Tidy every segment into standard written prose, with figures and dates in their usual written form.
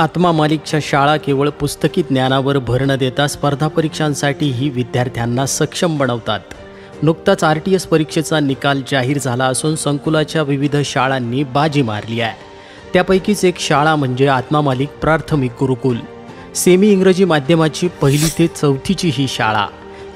आत्मा मालिकच्या शाळा केवळ पुस्तकी ज्ञानावर भर न देता स्पर्धा परीक्षांसाठीही विद्यार्थ्यांना सक्षम बनवतात. नुकताच RTS परीक्षेचा निकाल जाहीर झाला असून संकुलाच्या विविध शाळांनी बाजी मारली आहे. त्यापैकीच एक शाळा म्हणजे आत्मा मालिक प्राथमिक गुरुकुल. सेमी इंग्रजी माध्यमाची 1ली ते 4थीची ही शाळा.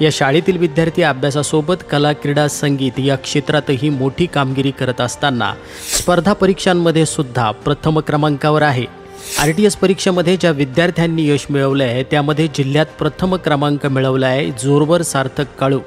या शाळेतील विद्यार्थी अभ्यासासोबत कला, क्रीडा, संगीत या क्षेत्रातही मोठी कामगिरी करत असताना स्पर्धा परीक्षांमध्ये सुद्धा प्रथम क्रमांकावर आहे. RTS परीक्षेमध्ये ज्या विद्यार्थ्यांनी यश मिळवलं आहे त्यामध्ये जिल्ह्यात प्रथम क्रमांक मिळवला आहे जोरवर सार्थक काळू.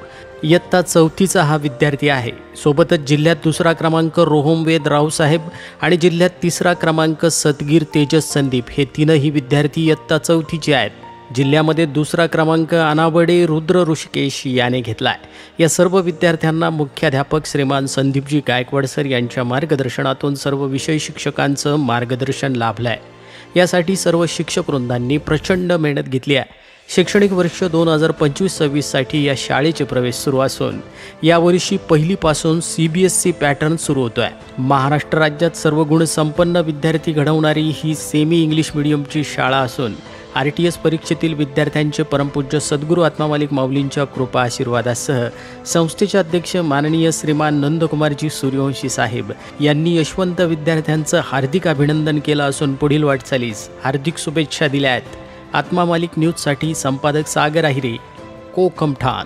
इयत्ता 4थीचा हा विद्यार्थी आहे. सोबतच जिल्ह्यात दुसरा क्रमांक रोहमवेद रावसाहेब आणि जिल्ह्यात तिसरा क्रमांक सतगीर तेजस संदीप हे तीनही विद्यार्थी इयत्ता 4थीचे आहेत. जिल्ह्यामध्ये दुसरा क्रमांक अनावडे रुद्र ऋषिकेश याने घेतला आहे. या सर्व विद्यार्थ्यांना मुख्याध्यापक श्रीमान संदीपजी गायकवाड सर यांच्या मार्गदर्शनातून सर्व विषय शिक्षकांचं मार्गदर्शन लाभलं आहे. यासाठी सर्व शिक्षक वृंदांनी प्रचंड मेहनत घेतली आहे. शैक्षणिक वर्ष 2025-26साठी या शाळेचे प्रवेश सुरू असून यावर्षी पहिलीपासून CBSE पॅटर्न सुरू होतो आहे. महाराष्ट्र राज्यात सर्व गुण संपन्न विद्यार्थी घडवणारी ही सेमी इंग्लिश मीडियमची शाळा असून RTS परीक्षेतील विद्यार्थ्यांचे परमपूज्य सद्गुरू आत्मा मालिक माऊलींच्या कृपा आशीर्वादासह संस्थेचे अध्यक्ष माननीय श्रीमान नंदकुमारजी सूर्यवंशी साहेब यांनी यशवंत विद्यार्थ्यांचं हार्दिक अभिनंदन केलं असून पुढील वाटचालीस हार्दिक शुभेच्छा दिल्या आहेत. आत्मा मालिक न्यूजसाठी संपादक सागर आहिरे, कोकम ठाण.